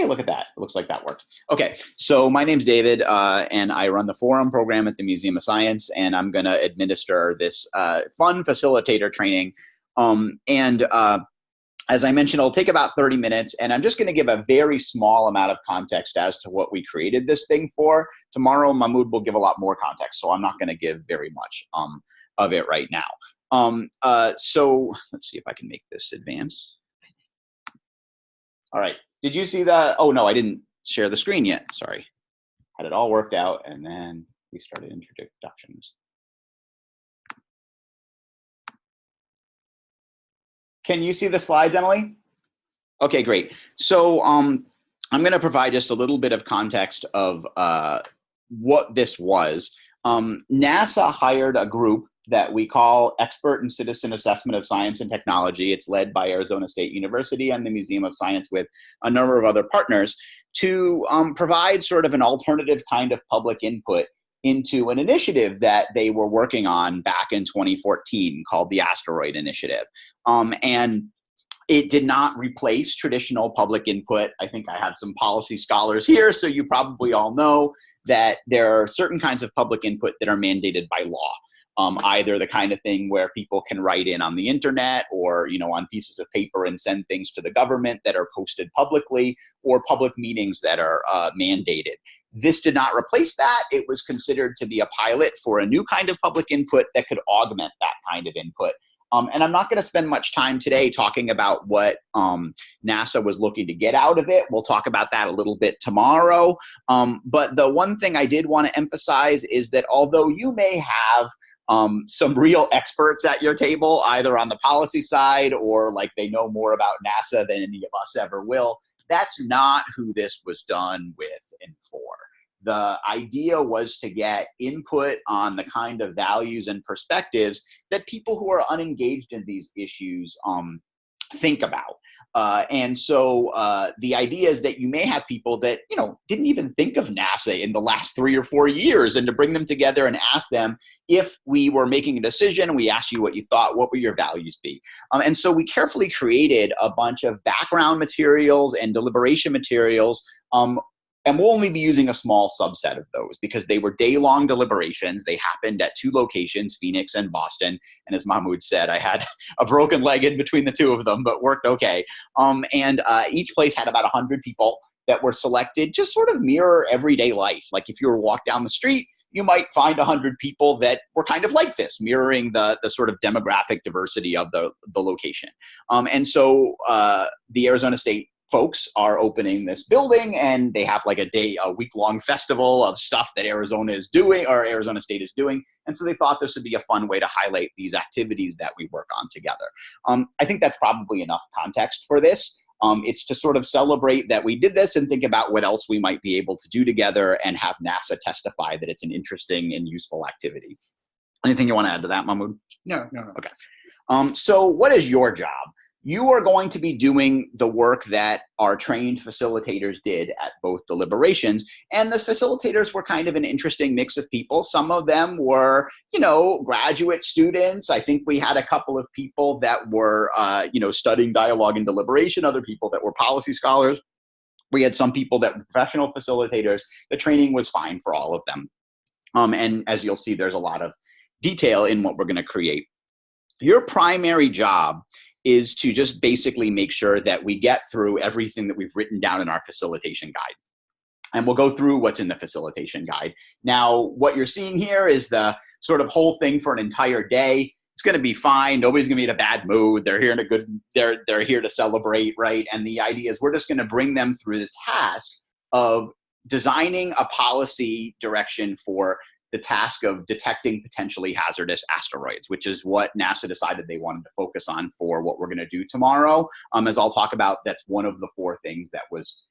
Hey, look at that. It looks like that worked. Okay, so my name's David, and I run the forum program at the Museum of Science, and I'm going to administer this fun facilitator training. As I mentioned, it'll take about 30 minutes, and I'm just going to give a very small amount of context as to what we created this thing for. Tomorrow, Mahmoud will give a lot more context, so I'm not going to give very much of it right now. So let's see if I can make this advance. All right. Did you see the, oh no, I didn't share the screen yet. Sorry. Had it all worked out, and then we started introductions. Can you see the slides, Emily? Okay, great. So I'm going to provide just a little bit of context of what this was. NASA hired a group that we call Expert and Citizen Assessment of Science and Technology. It's led by Arizona State University and the Museum of Science with a number of other partners to provide sort of an alternative kind of public input into an initiative that they were working on back in 2014 called the Asteroid Initiative. And it did not replace traditional public input. I think I have some policy scholars here, so you probably all know that there are certain kinds of public input that are mandated by law. Either the kind of thing where people can write in on the internet or, on pieces of paper and send things to the government that are posted publicly, or public meetings that are mandated. This did not replace that. It was considered to be a pilot for a new kind of public input that could augment that kind of input. And I'm not going to spend much time today talking about what NASA was looking to get out of it. We'll talk about that a little bit tomorrow. But the one thing I did want to emphasize is that although you may have some real experts at your table, either on the policy side or like they know more about NASA than any of us ever will, that's not who this was done with and for. The idea was to get input on the kind of values and perspectives that people who are unengaged in these issues think about. And so the idea is that you may have people that, didn't even think of NASA in the last 3 or 4 years, and to bring them together and ask them, if we were making a decision, we asked you what you thought, what would your values be? And so we carefully created a bunch of background materials and deliberation materials. And we'll only be using a small subset of those because they were day-long deliberations. They happened at 2 locations, Phoenix and Boston. And as Mahmoud said, I had a broken leg in between the 2 of them, but worked okay. And each place had about 100 people that were selected, just sort of mirror everyday life. Like if you were to walk down the street, you might find 100 people that were kind of like this, mirroring the sort of demographic diversity of the location. And so the Arizona State folks are opening this building, and they have like a week-long festival of stuff that Arizona is doing, or Arizona State is doing. And so they thought this would be a fun way to highlight these activities that we work on together. I think that's probably enough context for this. It's to sort of celebrate that we did this and think about what else we might be able to do together and have NASA testify that it's an interesting and useful activity. Anything you want to add to that, Mahmoud? No. Okay. So what is your job? You are going to be doing the work that our trained facilitators did at both deliberations. And the facilitators were kind of an interesting mix of people. Some of them were, graduate students. I think we had a couple of people that were, studying dialogue and deliberation, other people that were policy scholars. We had some people that were professional facilitators. The training was fine for all of them. And as you'll see, there's a lot of detail in what we're going to create. Your primary job is to just basically make sure that we get through everything that we've written down in our facilitation guide. And we'll go through what's in the facilitation guide. Now, what you're seeing here is the sort of whole thing for an entire day. It's going to be fine. Nobody's going to be in a bad mood. They're here they're here to celebrate, right? And the idea is we're just going to bring them through the task of designing a policy direction for the task of detecting potentially hazardous asteroids, which is what NASA decided they wanted to focus on for what we're going to do tomorrow. As I'll talk about, that's one of the 4 things that was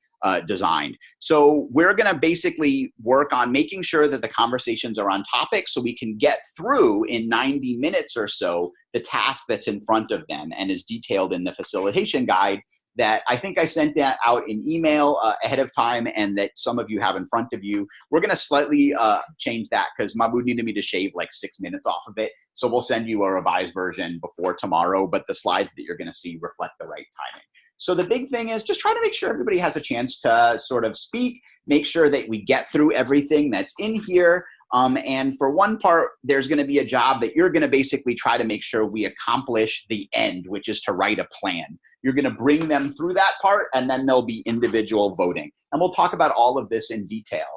designed. So we're going to basically work on making sure that the conversations are on topic so we can get through in 90 minutes or so the task that's in front of them and is detailed in the facilitation guide that I think I sent that out in email ahead of time, and that some of you have in front of you. We're going to slightly change that because Mahmoud needed me to shave like 6 minutes off of it. So we'll send you a revised version before tomorrow, but the slides that you're going to see reflect the right timing. So the big thing is just try to make sure everybody has a chance to sort of speak, make sure that we get through everything that's in here. And for one part, there's going to be a job that you're going to basically try to make sure we accomplish the end, which is to write a plan. You're going to bring them through that part, and then there'll be individual voting. And we'll talk about all of this in detail.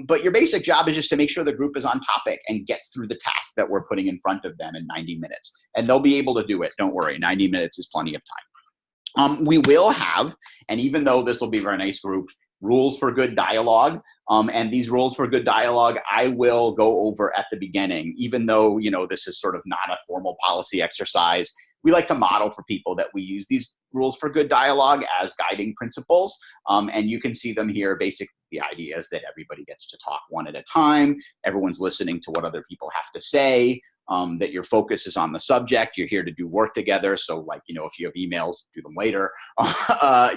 But your basic job is just to make sure the group is on topic and gets through the task that we're putting in front of them in 90 minutes. And they'll be able to do it. Don't worry, 90 minutes is plenty of time. We will have, and even though this will be a very nice group, rules for good dialogue. And these rules for good dialogue, I will go over at the beginning, even though, you know, this is sort of not a formal policy exercise. We like to model for people that we use these rules for good dialogue as guiding principles. And you can see them here. Basically, the idea is that everybody gets to talk one at a time. Everyone's listening to what other people have to say. That your focus is on the subject. You're here to do work together. So like, you know, if you have emails, do them later,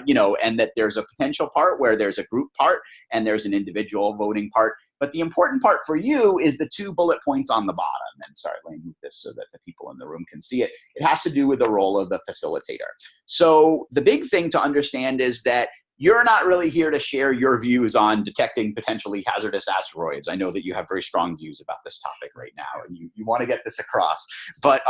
you know, and that there's a potential part where there's a group part and there's an individual voting part. But the important part for you is the 2 bullet points on the bottom. And sorry, let me move this so that the people in the room can see it. It has to do with the role of the facilitator. So the big thing to understand is that you're not really here to share your views on detecting potentially hazardous asteroids. I know that you have very strong views about this topic right now, and you want to get this across. But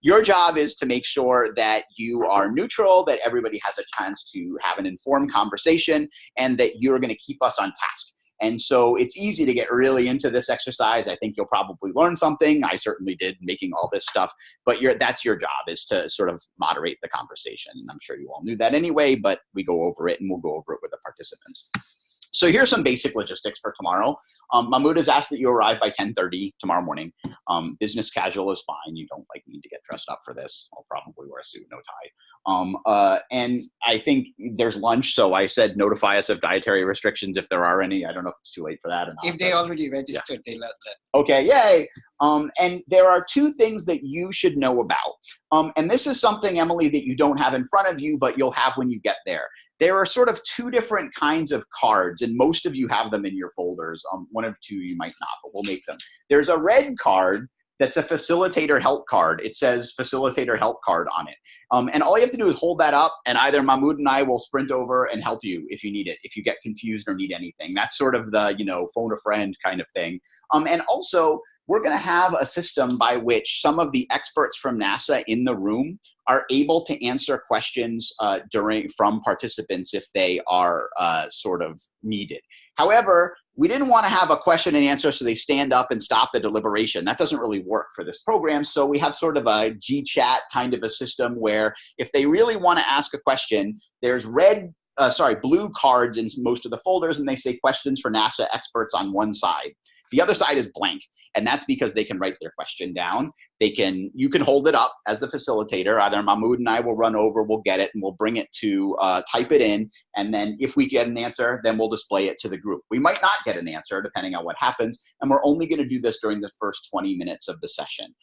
your job is to make sure that you are neutral, that everybody has a chance to have an informed conversation, and that you're going to keep us on task. And so it's easy to get really into this exercise. I think you'll probably learn something. I certainly did, making all this stuff. But that's your job, is to sort of moderate the conversation. And I'm sure you all knew that anyway, but we go over it, and we'll go over it with the participants. So here's some basic logistics for tomorrow. Mahmoud has asked that you arrive by 10:30 tomorrow morning. Business casual is fine. You don't like need to get dressed up for this. I'll probably wear a suit, no tie. And I think there's lunch. So I said notify us of dietary restrictions if there are any. I don't know if it's too late for that or not. If they already registered, yeah. they let. Okay, yay. And there are 2 things that you should know about. And this is something, Emily, that you don't have in front of you, but you'll have when you get there. There are sort of 2 different kinds of cards, and most of you have them in your folders. 1 or 2 you might not, but we'll make them. There's a red card that's a facilitator help card. It says facilitator help card on it. And all you have to do is hold that up, and either Mahmoud and I will sprint over and help you if you need it, if you get confused or need anything. That's sort of the, you know, phone a friend kind of thing. And also, we're going to have a system by which some of the experts from NASA in the room are able to answer questions from participants if they are sort of needed. However, we didn't want to have a question and answer so they stand up and stop the deliberation. That doesn't really work for this program. So we have sort of a GChat kind of a system where if they really want to ask a question, there's blue cards in most of the folders, and they say questions for NASA experts on one side. The other side is blank, and that's because they can write their question down. You can hold it up as the facilitator. Either Mahmoud and I will run over, we'll get it, and we'll bring it to type it in. And then if we get an answer, then we'll display it to the group. We might not get an answer depending on what happens. And we're only going to do this during the first 20 minutes of the session.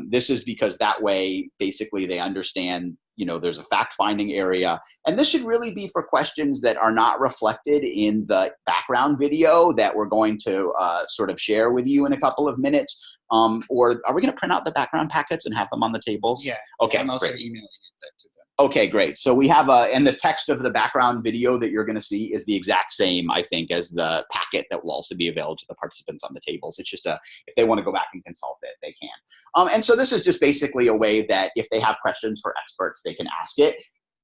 This is because that way, basically, they understand, you know, there's a fact-finding area. And this should really be for questions that are not reflected in the background video that we're going to sort of share with you in a couple of minutes. Or are we going to print out the background packets and have them on the tables? Yeah. Okay, I'm also great. emailing it to them. Okay, great. So we have and the text of the background video that you're going to see is the exact same, I think, as the packet that will also be available to the participants on the tables. It's just if they want to go back and consult it, they can. And so this is just basically a way that if they have questions for experts, they can ask it.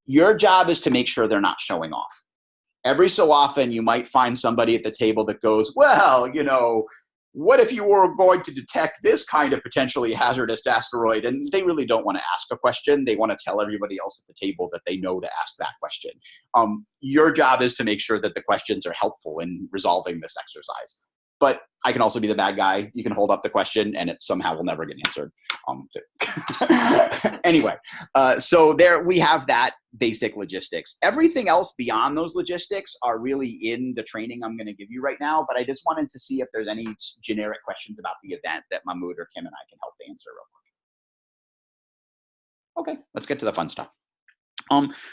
Your job is to make sure they're not showing off. Every so often, you might find somebody at the table that goes, well, you know, what if you were going to detect this kind of potentially hazardous asteroid? And they really don't want to ask a question. They want to tell everybody else at the table that they know to ask that question. Your job is to make sure that the questions are helpful in resolving this exercise. But I can also be the bad guy. You can hold up the question and it somehow will never get answered. Anyway, so there we have that basic logistics. Everything else beyond those logistics are really in the training I'm going to give you right now, but I just wanted to see if there's any generic questions about the event that Mahmoud or Kim and I can help to answer real quick. Okay, let's get to the fun stuff.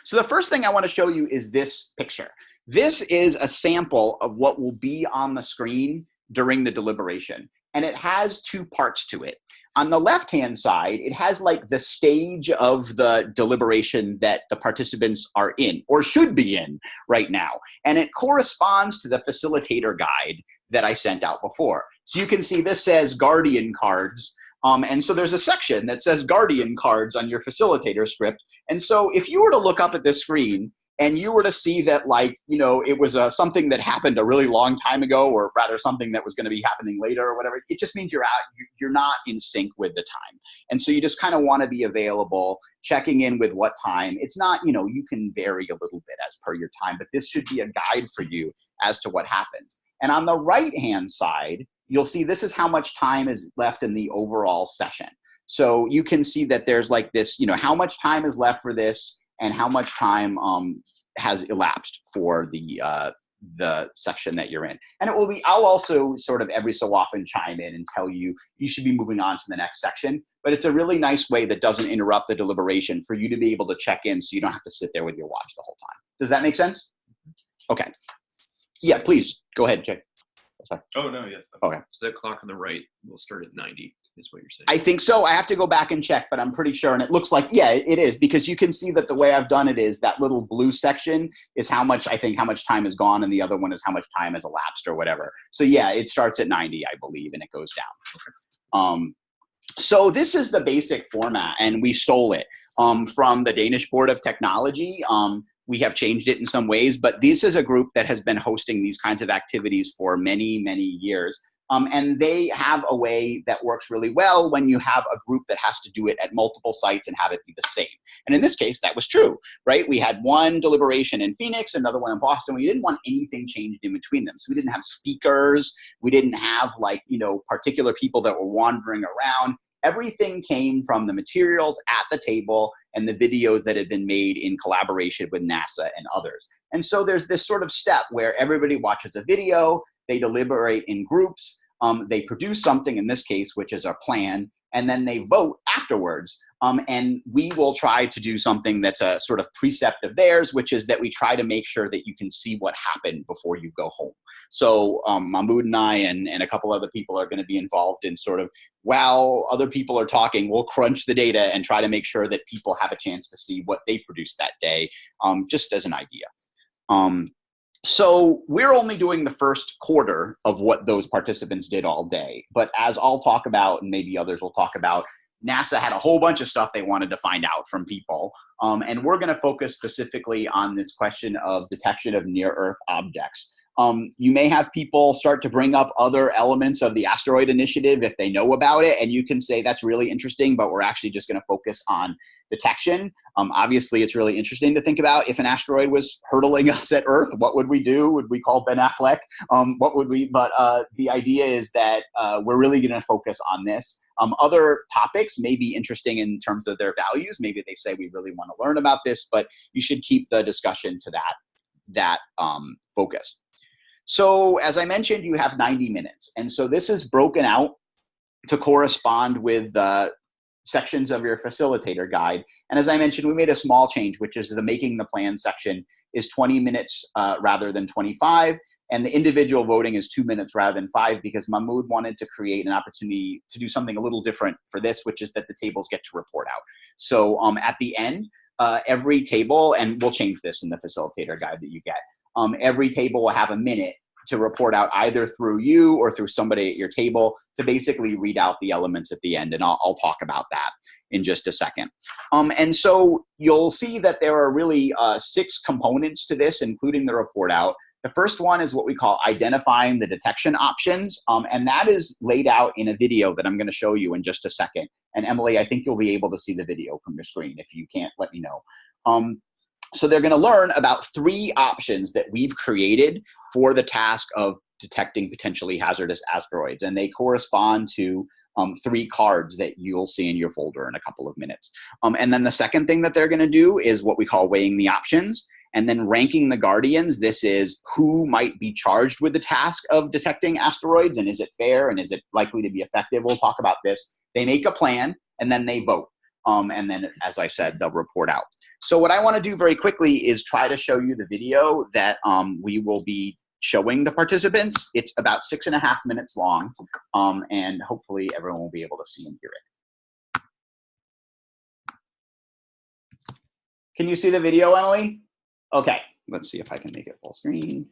So the first thing I want to show you is this picture. This is a sample of what will be on the screen during the deliberation. and it has two parts to it. On the left-hand side, it has like the stage of the deliberation that the participants are in or should be in right now. And it corresponds to the facilitator guide that I sent out before. So you can see this says Guardian cards. And so there's a section that says Guardian cards on your facilitator script. And so if you were to look up at this screen and you were to see that, like, you know, it was something that happened a really long time ago, or rather something that was going to be happening later or whatever, it just means you're not in sync with the time. And so you just kind of want to be available, checking in with what time. It's not, you know, you can vary a little bit as per your time, but this should be a guide for you as to what happens. And on the right-hand side, you'll see this is how much time is left in the overall session. So you can see that there's like this, you know, how much time is left for this, and how much time has elapsed for the section that you're in. And it will be, I'll also sort of every so often chime in and tell you, you should be moving on to the next section. But it's a really nice way that doesn't interrupt the deliberation for you to be able to check in so you don't have to sit there with your watch the whole time. Does that make sense? Okay. Yeah, please, go ahead, Jay. Sorry. Oh, no, yes. Okay. So that clock on the right will start at 90, is what you're saying. I think so. I have to go back and check, but I'm pretty sure. And it looks like, yeah, it is, because you can see that the way I've done it is that little blue section is how much time is gone, and the other one is how much time has elapsed or whatever. So yeah, it starts at 90, I believe, and it goes down. Okay. So this is the basic format, and we stole it from the Danish Board of Technology. We have changed it in some ways, but this is a group that has been hosting these kinds of activities for many, many years. And they have a way that works really well when you have a group that has to do it at multiple sites and have it be the same. And in this case, that was true, right? We had one deliberation in Phoenix, another one in Boston. We didn't want anything changed in between them. So we didn't have speakers. We didn't have, like, you know, particular people that were wandering around. Everything came from the materials at the table and the videos that had been made in collaboration with NASA and others. And so there's this sort of step where everybody watches a video, they deliberate in groups, they produce something, in this case, which is a plan, and then they vote afterwards. And we will try to do something that's a sort of precept of theirs, which is that we try to make sure that you can see what happened before you go home. So Mahmoud and I and a couple other people are going to be involved in sort of, while other people are talking, we'll crunch the data and try to make sure that people have a chance to see what they produced that day, just as an idea. So we're only doing the first quarter of what those participants did all day. But as I'll talk about, and maybe others will talk about, NASA had a whole bunch of stuff they wanted to find out from people. And we're going to focus specifically on this question of detection of near-Earth objects. You may have people start to bring up other elements of the asteroid initiative if they know about it, and you can say that's really interesting, but we're actually just going to focus on detection. Obviously, it's really interesting to think about if an asteroid was hurtling us at Earth, what would we do? Would we call Ben Affleck? What would we? But the idea is that we're really going to focus on this. Other topics may be interesting in terms of their values. Maybe they say we really want to learn about this, but you should keep the discussion to that focus. So as I mentioned, you have 90 minutes. And so this is broken out to correspond with sections of your facilitator guide. And as I mentioned, we made a small change, which is the making the plan section is 20 minutes rather than 25. And the individual voting is 2 minutes rather than 5, because Mahmoud wanted to create an opportunity to do something a little different for this, which is that the tables get to report out. So at the end, every table, and we'll change this in the facilitator guide that you get, every table will have a minute to report out either through you or through somebody at your table to basically read out the elements at the end. And I'll talk about that in just a second. And so you'll see that there are really 6 components to this, including the report out. The first one is what we call identifying the detection options. And that is laid out in a video that I'm going to show you in just a second. And Emily, I think you'll be able to see the video from your screen. If you can't, let me know. So they're going to learn about 3 options that we've created for the task of detecting potentially hazardous asteroids. And they correspond to 3 cards that you'll see in your folder in a couple of minutes. And then the second thing that they're going to do is what we call weighing the options. And then ranking the guardians. This is who might be charged with the task of detecting asteroids, and is it fair, and is it likely to be effective? We'll talk about this. They make a plan, and then they vote. And then, as I said, they'll report out. So what I want to do very quickly is try to show you the video that we will be showing the participants. It's about 6.5 minutes long, and hopefully everyone will be able to see and hear it. Can you see the video, Emily? Okay, let's see if I can make it full screen.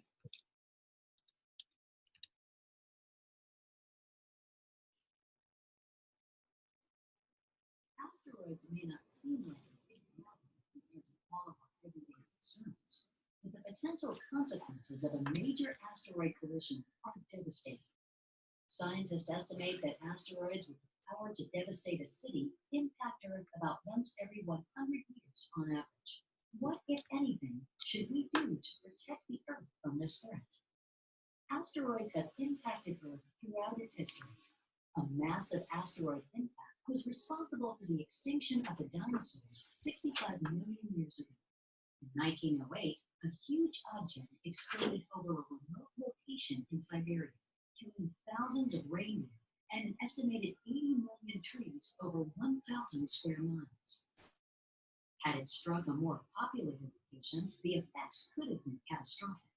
Asteroids may not seem like a big problem compared to all of our everyday concerns, but the potential consequences of a major asteroid collision are devastating. Scientists estimate that asteroids with the power to devastate a city impact Earth about once every 100 years on average. What, if anything, should we do to protect the Earth from this threat? Asteroids have impacted Earth throughout its history. A massive asteroid impact was responsible for the extinction of the dinosaurs 65 million years ago. In 1908, a huge object exploded over a remote location in Siberia, killing thousands of reindeer and an estimated 80 million trees over 1,000 square miles. Had it struck a more populated location, the effects could have been catastrophic.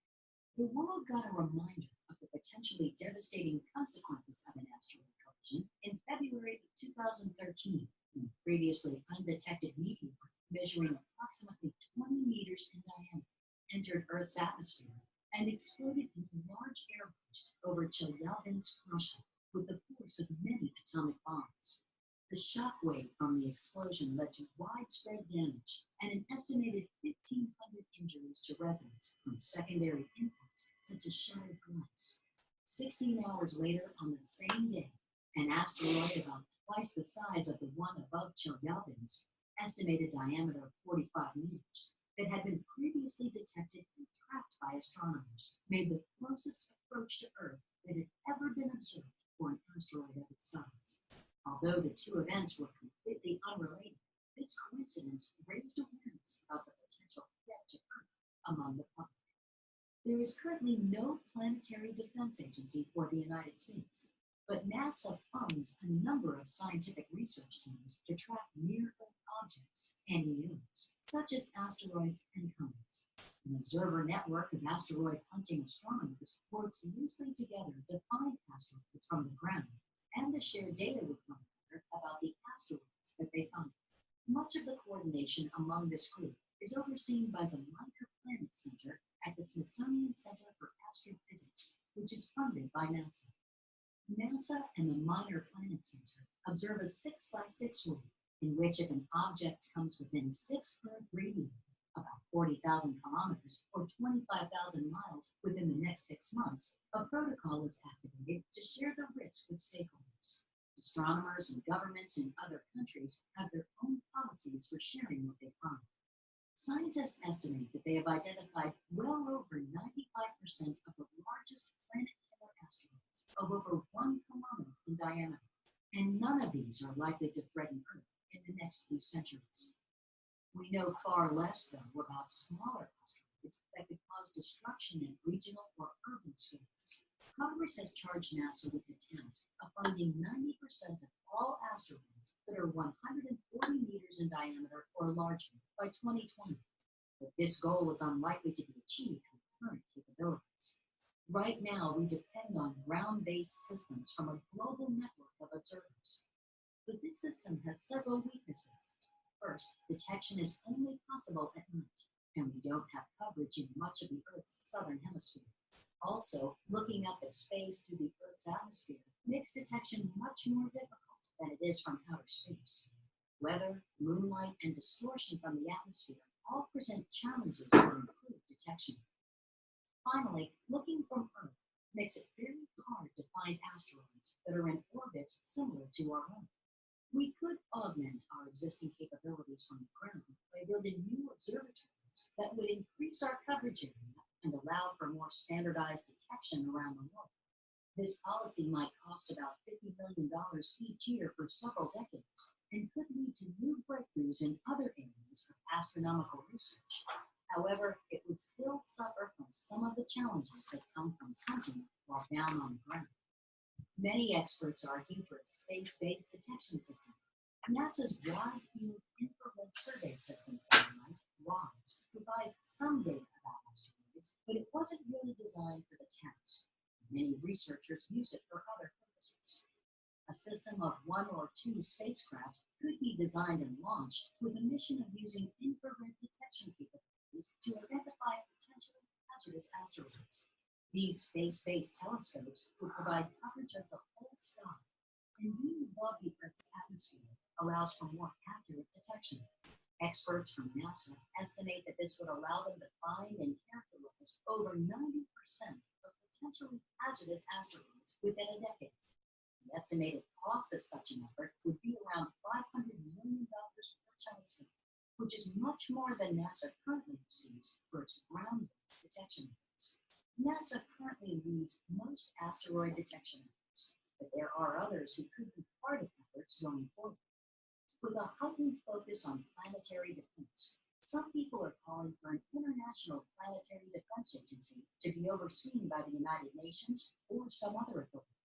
The world got a reminder of the potentially devastating consequences of an asteroid collision in February of 2013, when previously undetected meteor measuring approximately 20 meters in diameter entered Earth's atmosphere and exploded in a large airburst over Chelyabinsk, Russia, with the force of many atomic bombs. The shockwave from the explosion led to widespread damage and an estimated 1,500 injuries to residents from secondary impacts such as shattered glass. 16 hours later, on the same day, an asteroid about twice the size of the one above Chelyabinsk, estimated diameter of 45 meters, that had been previously detected and tracked by astronomers, made the closest approach to Earth that had ever been observed for an asteroid of its size. Although the two events were completely unrelated, this coincidence raised awareness about the potential threat to Earth among the public. There is currently no planetary defense agency for the United States, but NASA funds a number of scientific research teams to track near-Earth objects and EOs, such as asteroids and comets. An observer network of asteroid hunting astronomers works loosely together to find asteroids from the ground and to share data with one another about the asteroids that they find. Much of the coordination among this group is overseen by the Minor Planet Center at the Smithsonian Center for Astrophysics, which is funded by NASA. NASA and the Minor Planet Center observe a 6x6 rule, in which if an object comes within 6 Earth radii, about 40,000 kilometers or 25,000 miles within the next 6 months, a protocol is activated to share the risk with stakeholders. Astronomers and governments in other countries have their own policies for sharing what they find. Scientists estimate that they have identified well over 95% of the largest planet-killer asteroids of over 1 kilometer in diameter, and none of these are likely to threaten Earth in the next few centuries. We know far less, though, about smaller asteroids that could cause destruction at regional or urban scales. Congress has charged NASA with the task of finding 90% of all asteroids that are 140 meters in diameter or larger by 2020. But this goal is unlikely to be achieved with current capabilities. Right now, we depend on ground-based systems from a global network of observers. But this system has several weaknesses. First, detection is only possible at night, and we don't have coverage in much of the Earth's southern hemisphere. Also, looking up at space through the Earth's atmosphere makes detection much more difficult than it is from outer space. Weather, moonlight, and distortion from the atmosphere all present challenges for improved detection. Finally, looking from Earth makes it very hard to find asteroids that are in orbits similar to our own. We could augment our existing capabilities from the ground by building new observatories that would increase our coverage area and allow for more standardized detection around the world. This policy might cost about $50 million each year for several decades and could lead to new breakthroughs in other areas of astronomical research. However, it would still suffer from some of the challenges that come from hunting while down on the ground. Many experts argue for a space-based detection system. NASA's Wide Field Infrared Survey System satellite, WISE, provides some data about asteroids satellites, but it wasn't really designed for the task. Many researchers use it for other purposes. A system of 1 or 2 spacecraft could be designed and launched with a mission of using infrared detection capabilities to identify potentially hazardous asteroids. These space-based telescopes would provide coverage of the whole sky, and being above the Earth's atmosphere allows for more accurate detection. Experts from NASA estimate that this would allow them to find and characterize over 90% of potentially hazardous asteroids within a decade. The estimated cost of such an effort would be around $500 million per telescope, which is much more than NASA currently receives for its ground-based detection efforts. NASA currently leads most asteroid detection efforts, but there are others who could be part of efforts going forward. With a heightened focus on planetary defense, some people are calling for an international planetary defense agency to be overseen by the United Nations or some other authority.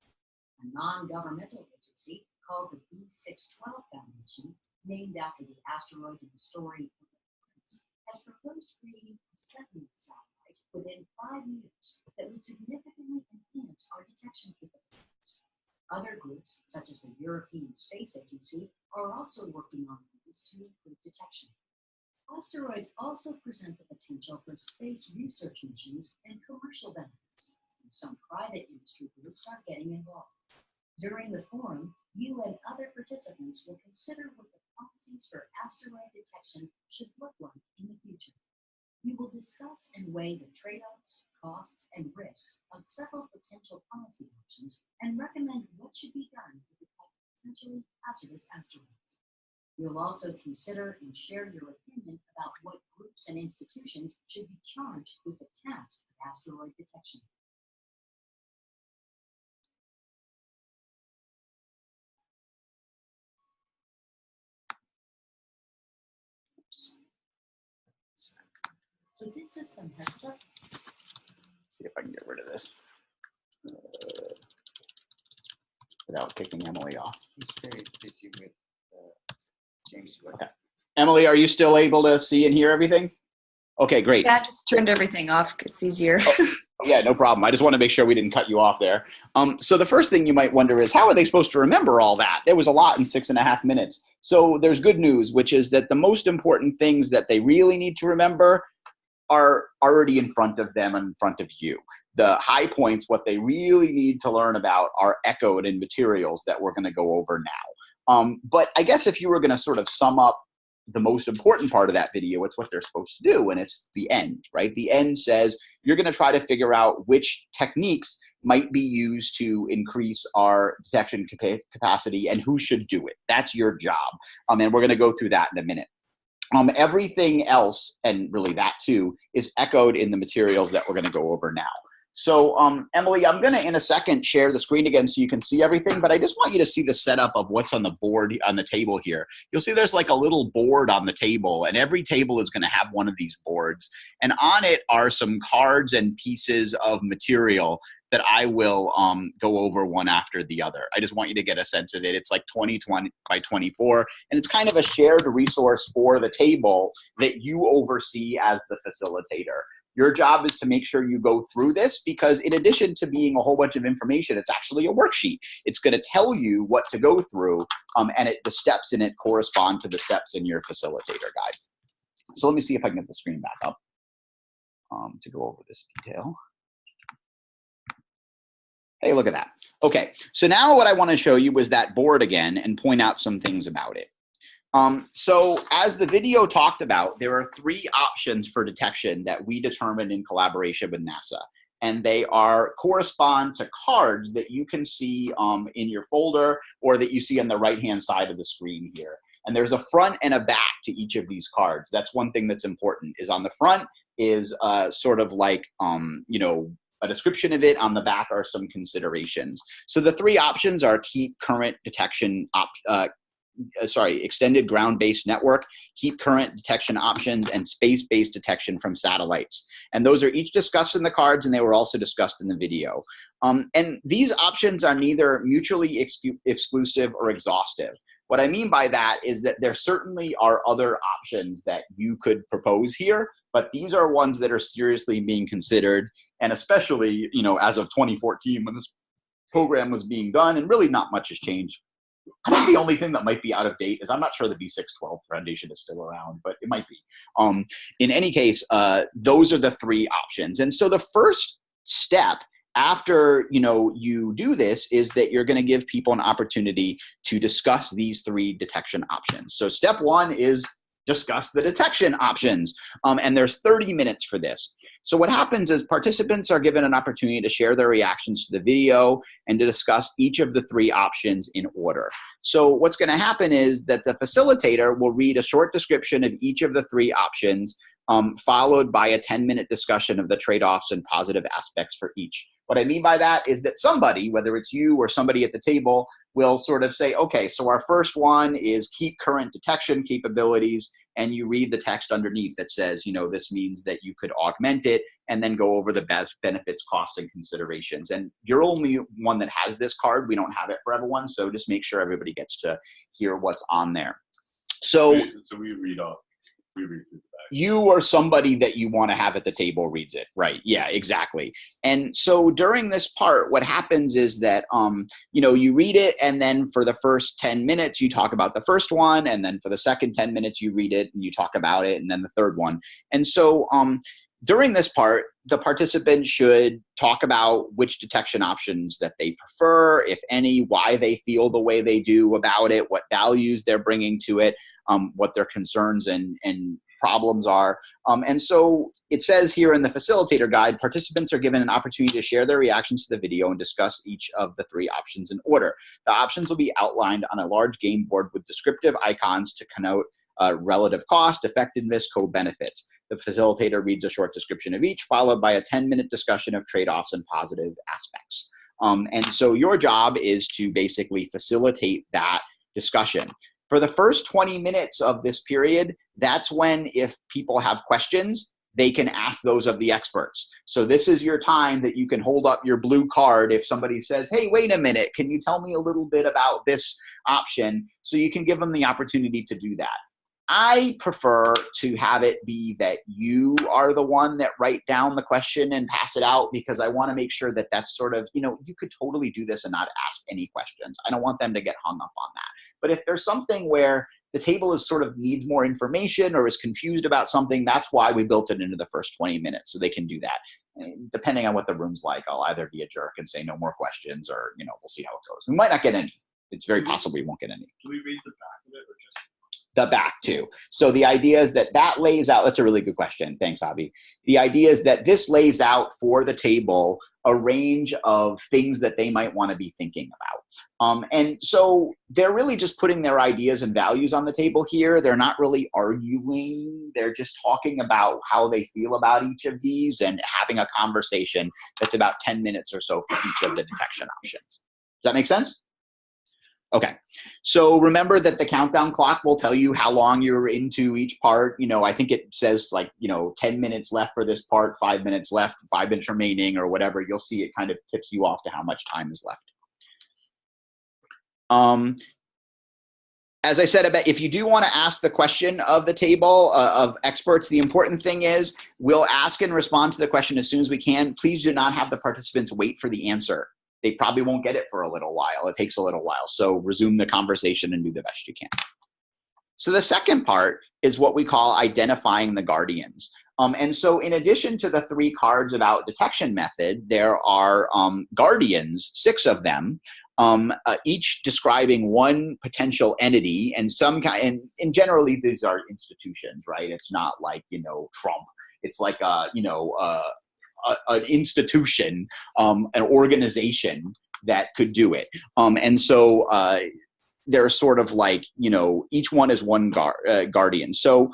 A non-governmental agency called the B612 Foundation, named after the asteroid in the story of the Prince, has proposed creating a second satellite within 5 years that would significantly enhance our detection capabilities. Other groups, such as the European Space Agency, are also working on ways to improve detection. Asteroids also present the potential for space research missions and commercial benefits, and some private industry groups are getting involved. During the forum, you and other participants will consider what the policies for asteroid detection should look like in the future. You will discuss and weigh the trade-offs, costs, and risks of several potential policy options and recommend what should be done to detect potentially hazardous asteroids. You'll also consider and share your opinion about what groups and institutions should be charged with the task of asteroid detection. So this system has such. See if I can get rid of this without kicking Emily off. He's very busy with James Webb. Okay. Emily, are you still able to see and hear everything? Okay, great. Yeah, I just turned everything off. It's easier. Yeah, no problem. I just want to make sure we didn't cut you off there. So the first thing you might wonder is, how are they supposed to remember all that? There was a lot in 6.5 minutes. So there's good news, which is that the most important things that they really need to remember are already in front of them and in front of you. The high points, what they really need to learn about, are echoed in materials that we're going to go over now. But I guess if you were going to sort of sum up the most important part of that video, it's what they're supposed to do, and it's the end, right? The end says you're going to try to figure out which techniques might be used to increase our detection capacity and who should do it. That's your job. And we're going to go through that in a minute. Everything else, and really that too, is echoed in the materials that we're going to go over now. So Emily, I'm going to in a second share the screen again so you can see everything, but I just want you to see the setup of what's on the board, on the table here. You'll see there's like a little board on the table, and every table is going to have one of these boards. And on it are some cards and pieces of material that I will go over one after the other. I just want you to get a sense of it. It's like 20 by 24, and it's kind of a shared resource for the table that you oversee as the facilitator. Your job is to make sure you go through this, because in addition to being a whole bunch of information, it's actually a worksheet. It's going to tell you what to go through, and the steps in it correspond to the steps in your facilitator guide. So let me see if I can get the screen back up to go over this detail. Hey, look at that. Okay, so now what I want to show you is that board again and point out some things about it. So as the video talked about, there are 3 options for detection that we determined in collaboration with NASA. And they correspond to cards that you can see in your folder, or that you see on the right-hand side of the screen here. And there's a front and a back to each of these cards. That's one thing that's important, is on the front is sort of like, you know, a description of it. On the back are some considerations. So the 3 options are keep current detection extended ground-based network, keep current detection options, and space-based detection from satellites. And those are each discussed in the cards, and they were also discussed in the video. And these options are neither mutually exclusive or exhaustive. What I mean by that is that there certainly are other options that you could propose here, but these are ones that are seriously being considered, and especially, as of 2014 when this program was being done, and really not much has changed. I think the only thing that might be out of date is I'm not sure the V612 Foundation is still around, but it might be. In any case, those are the three options. And so the first step after you do this is that you're going to give people an opportunity to discuss these three detection options. So step one is discuss the detection options. And there's 30 minutes for this. So what happens is participants are given an opportunity to share their reactions to the video and to discuss each of the three options in order. So what's going to happen is that the facilitator will read a short description of each of the three options, followed by a 10-minute discussion of the trade-offs and positive aspects for each. What I mean by that is that somebody, whether it's you or somebody at the table, will sort of say, okay, so our first one is keep current detection capabilities, and you read the text underneath that says, this means that you could augment it, and then go over the best benefits, costs, and considerations. And you're only one that has this card. We don't have it for everyone, so just make sure everybody gets to hear what's on there. So we read off. We read through the back. You or somebody that you want to have at the table reads it, right? Yeah, exactly. And so during this part, what happens is that, you read it, and then for the first 10 minutes, you talk about the first one, and then for the second 10 minutes, you read it and you talk about it, and then the third one. And so during this part, the participants should talk about which detection options that they prefer, if any, why they feel the way they do about it, what values they're bringing to it, what their concerns and problems are. And so it says here in the facilitator guide, participants are given an opportunity to share their reactions to the video and discuss each of the three options in order. The options will be outlined on a large game board with descriptive icons to connote relative cost, effectiveness, co-benefits. The facilitator reads a short description of each, followed by a 10-minute discussion of trade-offs and positive aspects. And so your job is to basically facilitate that discussion. For the first 20 minutes of this period, that's when, if people have questions, they can ask those of the experts. So this is your time that you can hold up your blue card if somebody says, hey, wait a minute, can you tell me a little bit about this option? So you can give them the opportunity to do that. I prefer to have it be that you are the one that write down the question and pass it out, because I want to make sure that that's sort of, you could totally do this and not ask any questions. I don't want them to get hung up on that. But if there's something where the table is sort of needs more information or is confused about something, that's why we built it into the first 20 minutes, so they can do that. And depending on what the room's like, I'll either be a jerk and say no more questions, or, we'll see how it goes. We might not get any. It's very possible we won't get any. Do we read the back of it or just? The back too. So the idea is that lays out, that's a really good question. Thanks, Avi. The idea is that this lays out for the table a range of things that they might want to be thinking about. And so they're really just putting their ideas and values on the table here. They're not really arguing. They're just talking about how they feel about each of these and having a conversation that's about 10 minutes or so for each of the detection options. Does that make sense? Okay, so remember that the countdown clock will tell you how long you're into each part. I think it says 10 minutes left for this part, 5 minutes left, 5 minutes remaining, or whatever. You'll see it kind of tips you off to how much time is left. As I said, if you do want to ask the question of the table of experts, the important thing is we'll ask and respond to the question as soon as we can. Please do not have the participants wait for the answer. They probably won't get it for a little while. It takes a little while. So resume the conversation and do the best you can. So the second part is what we call identifying the guardians. And so in addition to the 3 cards about detection method, there are guardians, 6 of them, each describing one potential entity and some kind, and generally these are institutions, right? It's not like, Trump. It's like, an institution, an organization that could do it. And so they're sort of like, each one is one guardian. So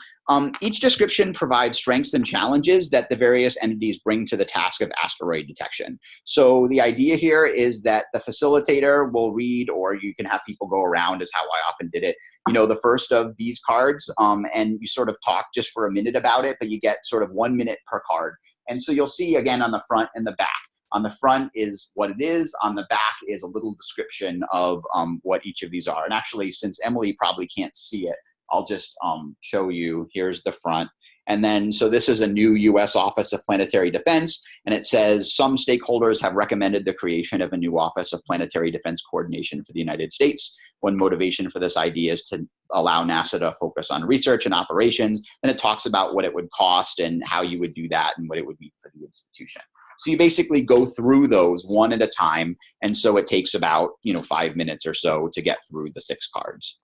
each description provides strengths and challenges that the various entities bring to the task of asteroid detection. So the idea here is that the facilitator will read, or you can have people go around, is how I often did it, the first of these cards, and you sort of talk just for a minute about it, but you get sort of 1 minute per card. And so you'll see again on the front and the back, On the front is what it is. On the back is a little description of what each of these are. And actually, since Emily probably can't see it, I'll just show you. Here's the front. And then, so this is a new U.S. Office of Planetary Defense, and it says some stakeholders have recommended the creation of a new Office of Planetary Defense Coordination for the United States. One motivation for this idea is to allow NASA to focus on research and operations, and it talks about what it would cost and how you would do that and what it would mean for the institution. So you basically go through those one at a time, and so it takes about 5 minutes or so to get through the 6 cards.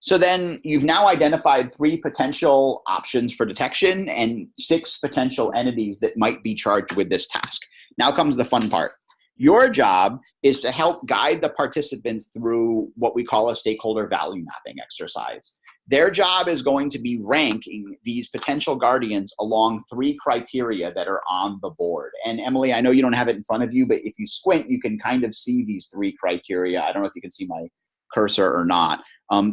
So then you've now identified 3 potential options for detection and 6 potential entities that might be charged with this task. Now comes the fun part. Your job is to help guide the participants through what we call a stakeholder value mapping exercise. Their job is going to be ranking these potential guardians along 3 criteria that are on the board. And Emily, I know you don't have it in front of you, but if you squint, you can kind of see these 3 criteria. I don't know if you can see my cursor or not.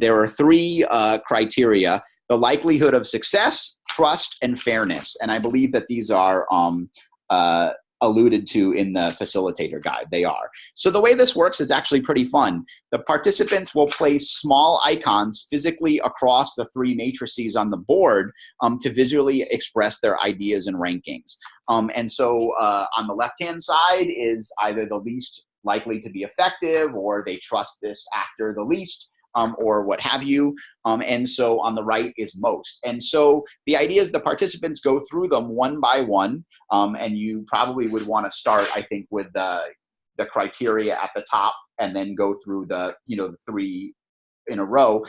There are 3 criteria: the likelihood of success, trust, and fairness. And I believe that these are alluded to in the facilitator guide. They are. So the way this works is actually pretty fun. The participants will place small icons physically across the 3 matrices on the board to visually express their ideas and rankings. And so on the left-hand side is either the least likely to be effective, or they trust this actor the least, or what have you. And so on the right is most. And so the idea is the participants go through them one by one, and you probably would want to start, I think, with the criteria at the top, and then go through the 3 in a row,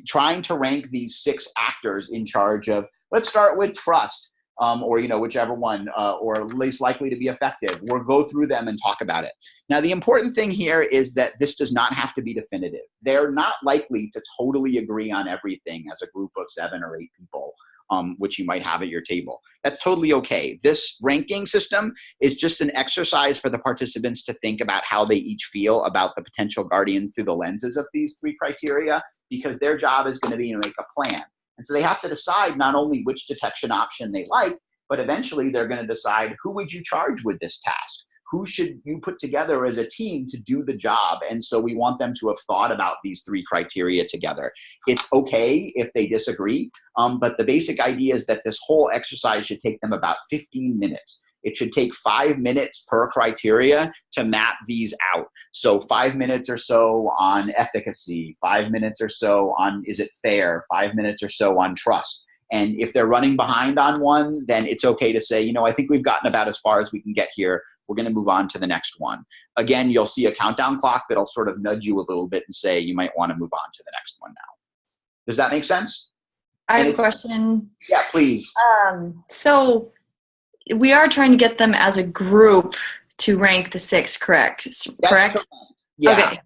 trying to rank these 6 actors in charge of, let's start with trust. Or whichever one, or least likely to be effective. We'll go through them and talk about it. Now, the important thing here is that this does not have to be definitive. They're not likely to totally agree on everything as a group of 7 or 8 people, which you might have at your table. That's totally okay. This ranking system is just an exercise for the participants to think about how they each feel about the potential guardians through the lenses of these 3 criteria, because their job is going to be to make a plan. And so they have to decide not only which detection option they like, but eventually they're going to decide, who would you charge with this task? Who should you put together as a team to do the job? And so we want them to have thought about these 3 criteria together. It's okay if they disagree, but the basic idea is that this whole exercise should take them about 15 minutes. It should take 5 minutes per criteria to map these out. So 5 minutes or so on efficacy, 5 minutes or so on is it fair, 5 minutes or so on trust. And if they're running behind on one, then it's okay to say, I think we've gotten about as far as we can get here. We're going to move on to the next one. Again, you'll see a countdown clock that'll sort of nudge you a little bit and say you might want to move on to the next one now. Does that make sense? I have a question. Yeah, please. So we are trying to get them as a group to rank the 6, correct? Correct? Yeah. Okay.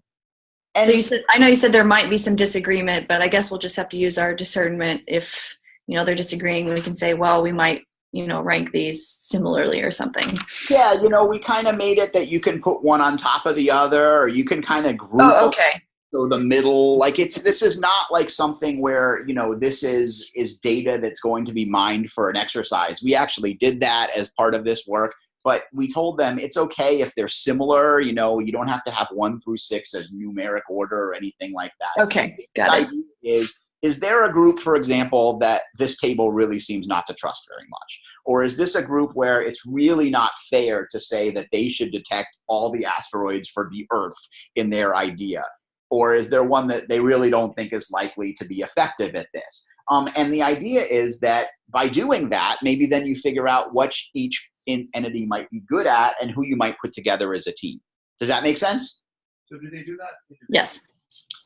And So I know you said there might be some disagreement, but I guess we'll just have to use our discernment. If they're disagreeing, we can say, well, we might rank these similarly or something. Yeah, we kind of made it that you can put one on top of the other, or you can kind of group. Oh, okay. So the middle, this is not like something where, this is data that's going to be mined for an exercise. We actually did that as part of this work, but we told them it's okay if they're similar, you don't have to have 1 through 6 as numeric order or anything like that. Okay, got it. The idea is there a group, for example, that this table really seems not to trust very much? Or is this a group where it's really not fair to say that they should detect all the asteroids for the Earth in their idea? Or is there one that they really don't think is likely to be effective at this? And the idea is that by doing that, maybe then you figure out what each entity might be good at and who you might put together as a team. Does that make sense? So do they do that? Yes.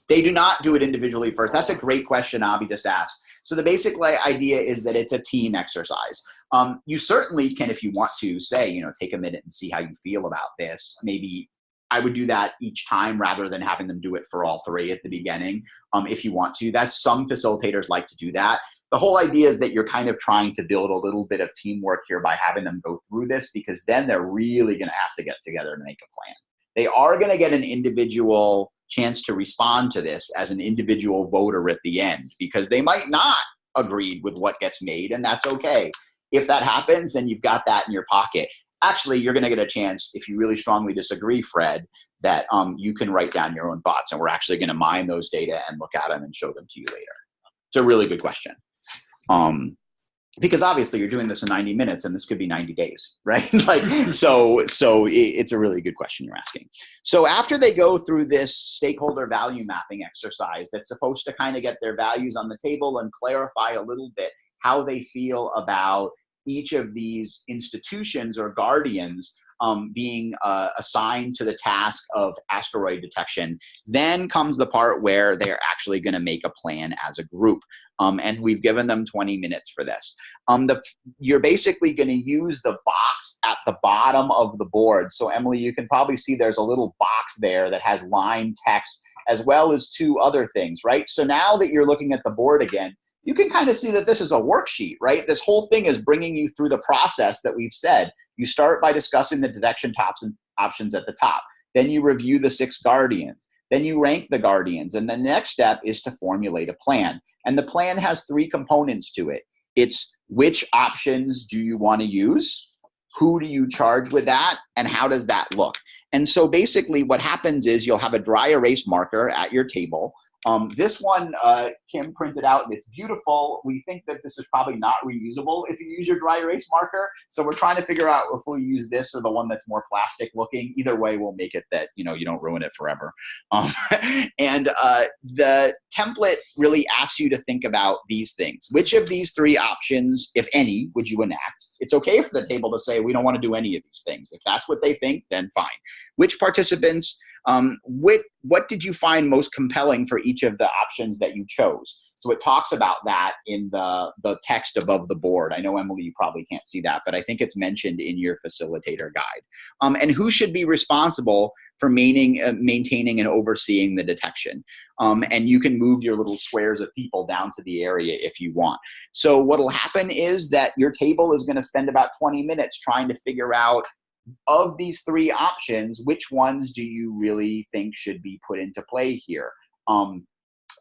They do not do it individually first. That's a great question Avi just asked. So the basic idea is that it's a team exercise. You certainly can, if you want to, say, take a minute and see how you feel about this. Maybe I would do that each time rather than having them do it for all 3 at the beginning, if you want to. That's some facilitators like to do that. The whole idea is that you're kind of trying to build a little bit of teamwork here by having them go through this, because then they're really going to have to get together to make a plan. They are going to get an individual chance to respond to this as an individual voter at the end, because they might not agree with what gets made, and that's okay. If that happens, then you've got that in your pocket. actually, you're going to get a chance, if you really strongly disagree, Fred, that you can write down your own thoughts, and we're actually going to mine those data and look at them and show them to you later. It's a really good question. Because obviously you're doing this in 90 minutes and this could be 90 days, right? So it's a really good question you're asking. So after they go through this stakeholder value mapping exercise that's supposed to kind of get their values on the table and clarify a little bit how they feel about each of these institutions or guardians being assigned to the task of asteroid detection, then comes the part where they're actually going to make a plan as a group. And we've given them 20 minutes for this. You're basically going to use the box at the bottom of the board. So Emily, you can probably see there's a little box there that has line text as well as two other things, right? So now that you're looking at the board again, you can kind of see that this is a worksheet, right? This whole thing is bringing you through the process that we've said. You start by discussing the detection options at the top. Then you review the 6 guardians. Then you rank the guardians. And the next step is to formulate a plan. And the plan has 3 components to it. It's which options do you want to use? Who do you charge with that? And how does that look? And so basically what happens is you'll have a dry erase marker at your table. This one, Kim printed out, and it's beautiful. We think that this is probably not reusable if you use your dry erase marker. So we're trying to figure out if we'll use this or the one that's more plastic looking. Either way, we'll make it that, you don't ruin it forever. And the template really asks you to think about these things. Which of these 3 options, if any, would you enact? It's okay for the table to say, we don't want to do any of these things. If that's what they think, then fine. Which participants, what did you find most compelling for each of the options that you chose? So it talks about that in the text above the board. I know, Emily, you probably can't see that, but I think it's mentioned in your facilitator guide. And who should be responsible for maintaining and overseeing the detection? And you can move your little squares of people down to the area if you want. So what'll happen is that your table is going to spend about 20 minutes trying to figure out, of these 3 options, which ones do you really think should be put into play here?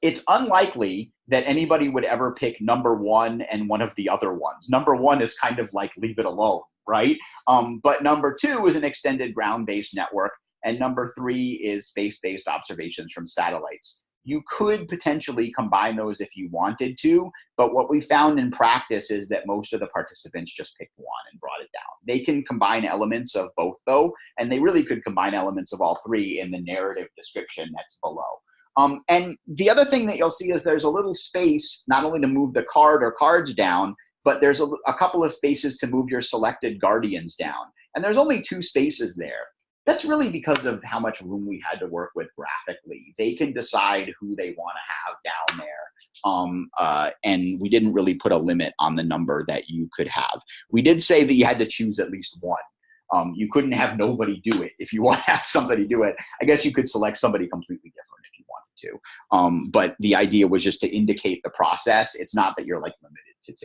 It's unlikely that anybody would ever pick number 1 and one of the other ones. Number 1 is kind of like leave it alone, right? But number 2 is an extended ground-based network, and number 3 is space-based observations from satellites. You could potentially combine those if you wanted to, but what we found in practice is that most of the participants just picked one and brought it down. They can combine elements of both, though, and they really could combine elements of all 3 in the narrative description that's below. And the other thing that you'll see is there's a little space not only to move the card or cards down, but there's a couple of spaces to move your selected guardians down. And there's only 2 spaces there. That's really because of how much room we had to work with graphically. They can decide who they want to have down there. And we didn't really put a limit on the number that you could have. We did say that you had to choose at least one. You couldn't have nobody do it. If you want to have somebody do it, I guess you could select somebody completely different if you wanted to. But the idea was just to indicate the process. It's not that you're like limited to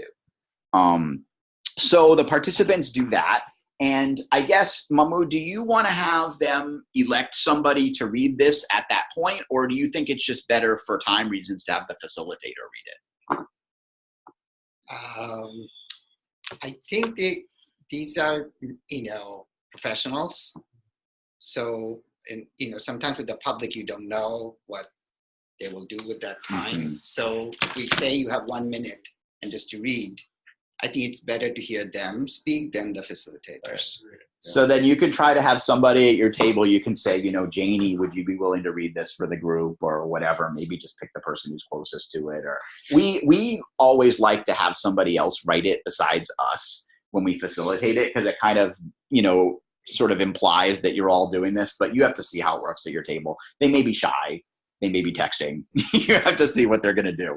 2. So the participants do that. And I guess, Mahmoud, do you want to have them elect somebody to read this at that point, or do you think it's just better for time reasons to have the facilitator read it? I think these are, professionals. So, sometimes with the public, you don't know what they will do with that time. Mm-hmm. So if we say you have 1 minute and just to read, I think it's better to hear them speak than the facilitators. So then you can try to have somebody at your table. You can say, Janie, would you be willing to read this for the group or whatever? Maybe just pick the person who's closest to it. Or we always like to have somebody else write it besides us when we facilitate it, because it kind of, sort of implies that you're all doing this, but you have to see how it works at your table. They may be shy. They may be texting. You have to see what they're going to do.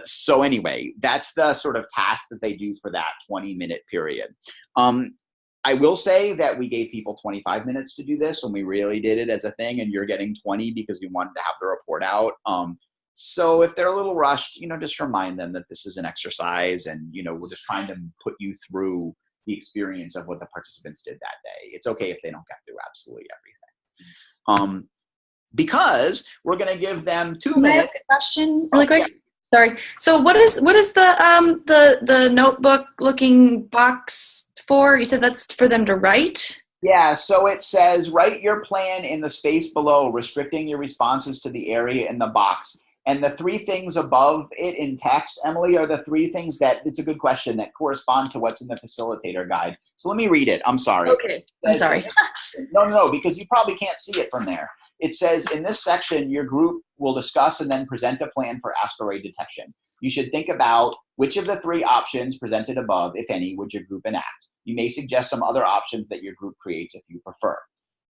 So anyway, that's the sort of task that they do for that 20-minute period. I will say that we gave people 25 minutes to do this when we really did it as a thing, and you're getting 20 because we wanted to have the report out. So if they're a little rushed, just remind them that this is an exercise, and, we're just trying to put you through the experience of what the participants did that day. It's okay if they don't get through absolutely everything. Because we're going to give them 2 minutes. Can I ask a question really quick? Yeah. Sorry. So what is the notebook looking box for? You said that's for them to write? Yeah, so it says, write your plan in the space below, restricting your responses to the area in the box. And the three things above it in text, Emily, are the three things that, it's a good question, that correspond to what's in the facilitator guide. So let me read it. I'm sorry. Okay, I'm sorry. No, because you probably can't see it from there. It says, in this section, your group will discuss and then present a plan for asteroid detection. You should think about which of the three options presented above, if any, would your group enact. You may suggest some other options that your group creates if you prefer.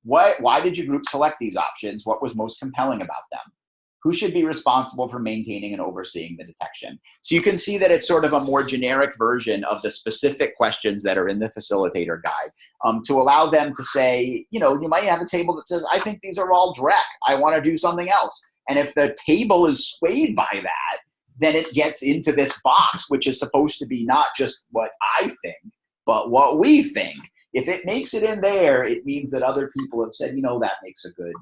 Why did your group select these options? What was most compelling about them? Who should be responsible for maintaining and overseeing the detection? So you can see that it's sort of a more generic version of the specific questions that are in the facilitator guide, to allow them to say, you know, you might have a table that says, I think these are all dreck. I want to do something else. And if the table is swayed by that, then it gets into this box, which is supposed to be not just what I think, but what we think. If it makes it in there, it means that other people have said, you know, that makes a good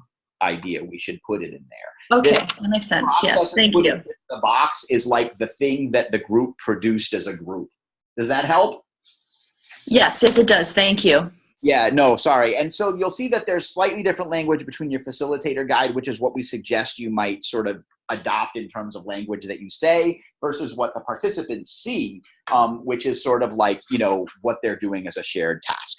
idea. We should put it in there. Okay, that makes sense. Yes, thank you. The box is like the thing that the group produced as a group. Does that help? Yes, it does. Thank you. Yeah, no, sorry. And so you'll see that there's slightly different language between your facilitator guide, which is what we suggest you might sort of adopt in terms of language that you say, versus what the participants see, which is sort of like, you know, what they're doing as a shared task.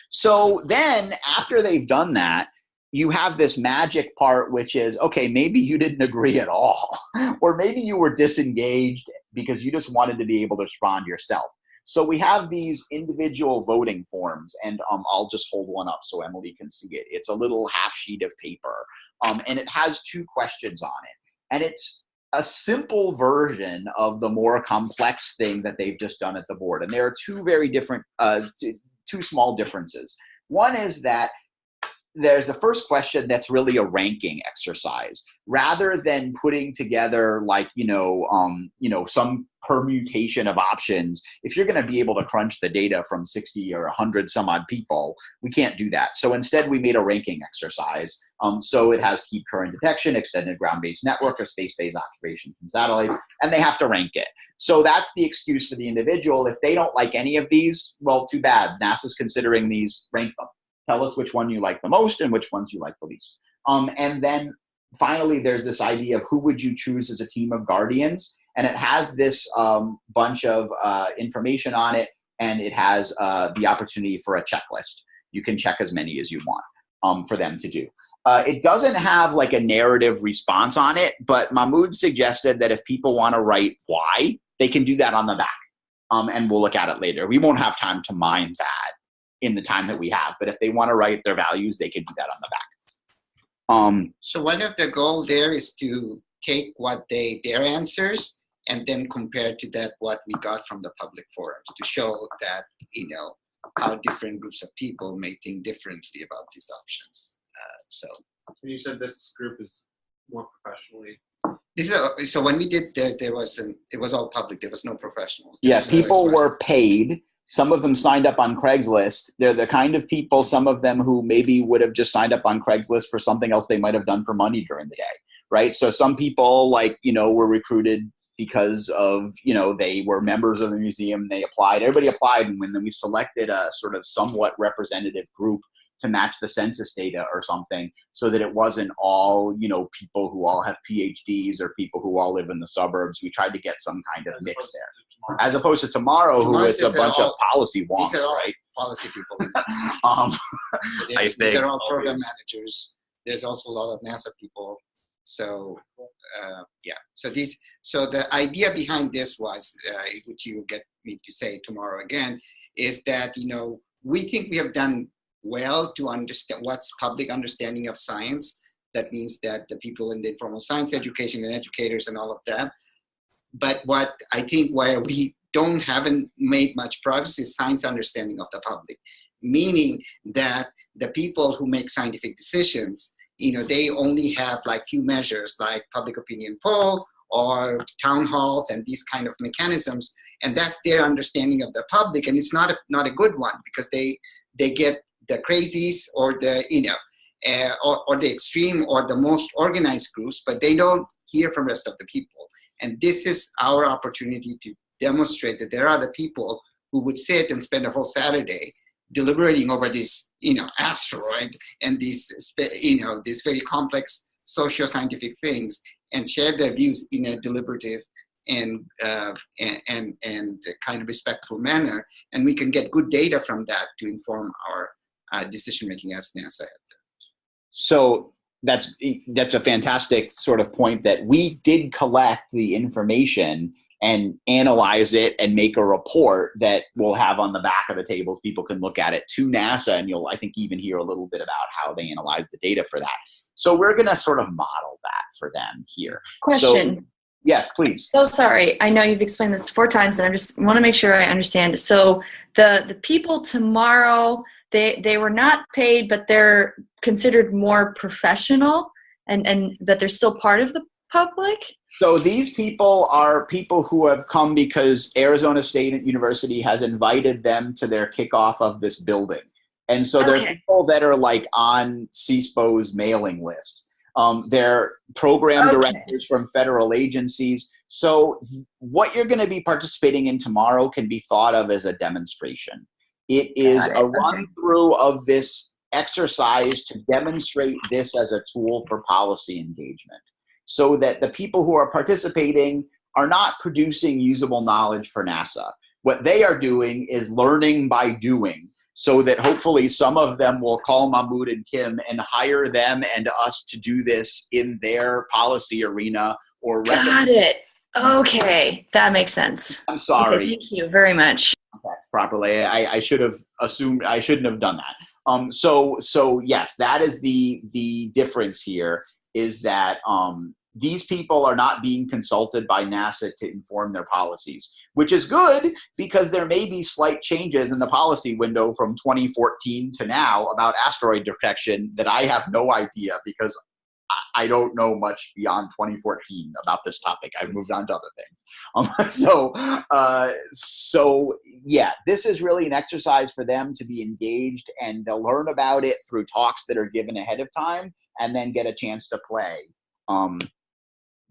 So then after they've done that, you have this magic part, which is, okay, maybe you didn't agree at all, or maybe you were disengaged because you just wanted to be able to respond yourself. So we have these individual voting forms, and I'll just hold one up so Emily can see it. It's a little half sheet of paper, and it has 2 questions on it. And it's a simple version of the more complex thing that they've just done at the board. And there are 2 very different, 2 small differences. One is that there's the first question that's really a ranking exercise, rather than putting together like, some permutation of options. If you're going to be able to crunch the data from 60 or 100 some odd people, we can't do that. So instead we made a ranking exercise. So it has keep current detection, extended ground-based network, or space-based observation from satellites, and they have to rank it. So that's the excuse for the individual. If they don't like any of these, well, too bad. NASA's considering these, rank them. Tell us which one you like the most and which ones you like the least. And then finally, there's this idea of who would you choose as a team of guardians. And it has this bunch of information on it, and it has the opportunity for a checklist. You can check as many as you want for them to do. It doesn't have like a narrative response on it, but Mahmoud suggested that if people want to write why, they can do that on the back. And we'll look at it later. We won't have time to mine that in the time that we have, but if they want to write their values, they can do that on the back. So one of the goals there is to take their answers and then compare to that what we got from the public forums, to show that, how different groups of people may think differently about these options. So you said this group is more professionally. So when we did it was all public. There was no professionals. Yes, people were paid. Some of them signed up on Craigslist. They're the kind of people, some of them who maybe would have just signed up on Craigslist for something else they might have done for money during the day, right? So some people were recruited because of, they were members of the museum, they applied, everybody applied, and then we selected a sort of somewhat representative group to match the census data or something, so that it wasn't all, people who all have PhDs or people who all live in the suburbs. We tried to get some kind of mix there. As opposed to tomorrow, who is a bunch of policy wonks, these are all right? Policy people. So these are all program managers. There's also a lot of NASA people. So So the idea behind this was, which you will get me to say tomorrow again, is that we think we have done well to understand what's public understanding of science. That means that the people in the informal science education and educators and all of that. But what I think where we haven't made much progress is science understanding of the public, meaning that the people who make scientific decisions, they only have like few measures like public opinion poll or town halls and these kind of mechanisms, and that's their understanding of the public, and it's not a good one, because they get the crazies or the or the extreme or the most organized groups, but they don't hear from the rest of the people. And this is our opportunity to demonstrate that there are the people who would sit and spend a whole Saturday deliberating over this, asteroid and these, these very complex socio-scientific things, and share their views in a deliberative and kind of respectful manner, and we can get good data from that to inform our decision making as NASA. So that's a fantastic sort of point, that we did collect the information and analyze it and make a report that we'll have on the back of the tables. People can look at it to NASA, and you'll, I think, even hear a little bit about how they analyze the data for that. So we're going to sort of model that for them here. Question. So, yes, please. So sorry. I know you've explained this 4 times, and I just want to make sure I understand. So the people tomorrow, they were not paid, but they're considered more professional, and that they're still part of the public? So these people are people who have come because Arizona State University has invited them to their kickoff of this building. And so they're people that are like on CSPO's mailing list. They're program directors from federal agencies. So what you're going to be participating in tomorrow can be thought of as a demonstration. It is a run through of this exercise to demonstrate this as a tool for policy engagement, so that the people who are participating are not producing usable knowledge for NASA. What they are doing is learning by doing, so that hopefully some of them will call Mahmoud and Kim and hire them and us to do this in their policy arena. Or Got it. Okay, that makes sense. I'm sorry. Okay, thank you very much. Properly, I should have assumed, I shouldn't have done that. So yes, that is the difference here, is that these people are not being consulted by NASA to inform their policies, which is good, because there may be slight changes in the policy window from 2014 to now about asteroid detection that I have no idea, because I don't know much beyond 2014 about this topic. I've moved on to other things. So yeah, this is really an exercise for them to be engaged, and they'll learn about it through talks that are given ahead of time, and then get a chance to play.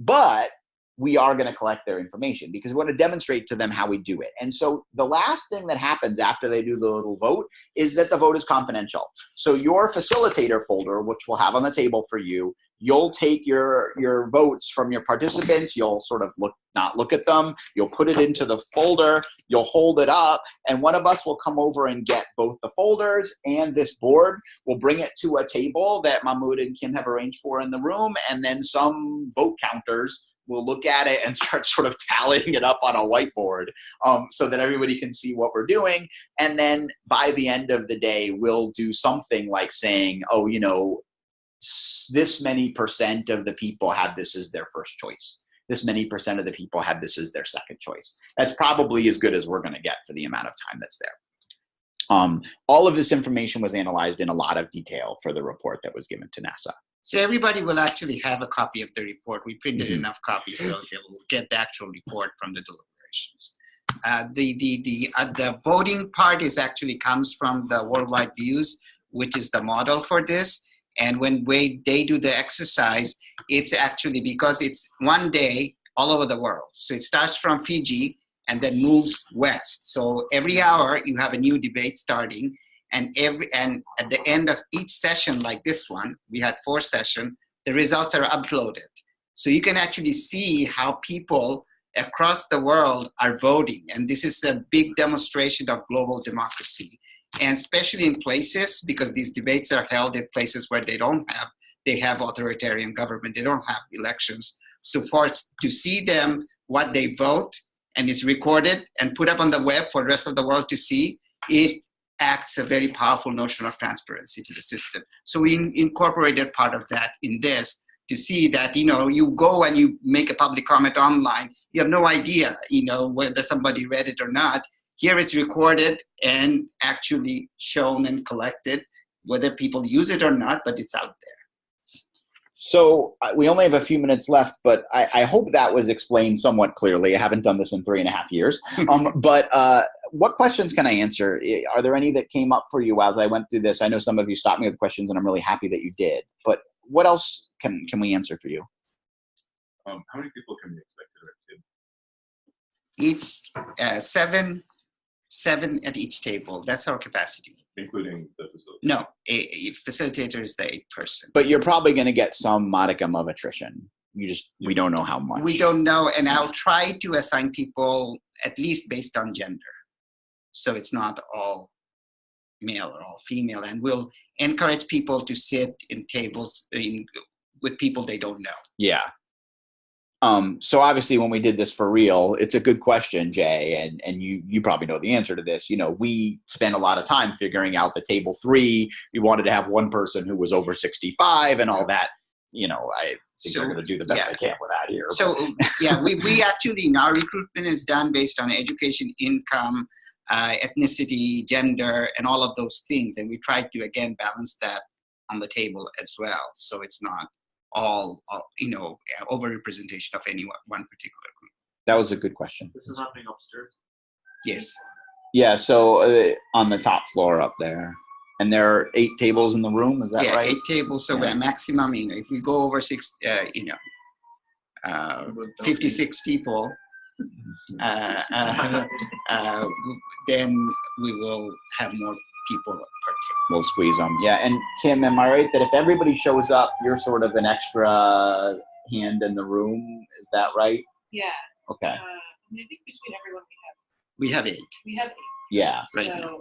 But we are going to collect their information, because we want to demonstrate to them how we do it. And so the last thing that happens after they do the little vote is that the vote is confidential. So your facilitator folder, which we'll have on the table for you, you'll take your votes from your participants. You'll sort of not look at them. You'll put it into the folder. You'll hold it up, and one of us will come over and get both the folders and this board. We'll bring it to a table that Mahmoud and Kim have arranged for in the room, and then some vote counters will look at it and start sort of tallying it up on a whiteboard, so that everybody can see what we're doing. And then by the end of the day, we'll do something like saying, oh, this many percent of the people had this as their first choice. This many percent of the people had this as their second choice. That's probably as good as we're going to get for the amount of time that's there. All of this information was analyzed in a lot of detail for the report that was given to NASA. So everybody will actually have a copy of the report. We printed enough copies, so they will get the actual report from the deliberations. The voting part actually comes from the Worldwide Views, which is the model for this. And when they do the exercise, it's actually because it's one day all over the world. So it starts from Fiji and then moves west. So every hour you have a new debate starting. And at the end of each session, like this one, we had 4 sessions, the results are uploaded. So you can actually see how people across the world are voting. And this is a big demonstration of global democracy. And especially in places, because these debates are held in places where they have authoritarian government, they don't have elections. So to see them, what they vote, and it's recorded and put up on the web for the rest of the world to see, it acts a very powerful notion of transparency to the system. So we incorporated part of that in this to see that, you go and you make a public comment online, you have no idea, whether somebody read it or not. Here it's recorded and actually shown and collected, whether people use it or not, but it's out there. So we only have a few minutes left, but I hope that was explained somewhat clearly. I haven't done this in 3.5 years. But what questions can I answer? Are there any that came up for you as I went through this? I know some of you stopped me with questions, and I'm really happy that you did. But what else can we answer for you? How many people can we expect to direct to? It's 7 at each table. That's our capacity. including the facility. No, a facilitator is the 8th person. But you're probably going to get some modicum of attrition. We don't know how much. We don't know, and I'll try to assign people at least based on gender. So it's not all male or all female, and we'll encourage people to sit in tables with people they don't know. Yeah. So obviously when we did this for real, it's a good question, Jay, and you probably know the answer to this. You know, we spent a lot of time figuring out the table 3. We wanted to have one person who was over 65 and all that. You know, I think they're going to do the best they can with that here. So yeah, we actually, now recruitment is done based on education, income, ethnicity, gender, and all of those things. And we try to, again, balance that on the table as well. So it's not all over-representation of any one particular group. That was a good question. This is happening upstairs. Yes. Yeah, so on the top floor up there. And there are 8 tables in the room, is that right? 8 tables. So we're maximum, if we go over 56 people, then we will have more people per table. We'll squeeze them. Yeah, and Kim, am I right that if everybody shows up, you're sort of an extra hand in the room? Is that right? Yeah. Okay. I think between everyone We have 8. we have 8. Yeah. Right So, now.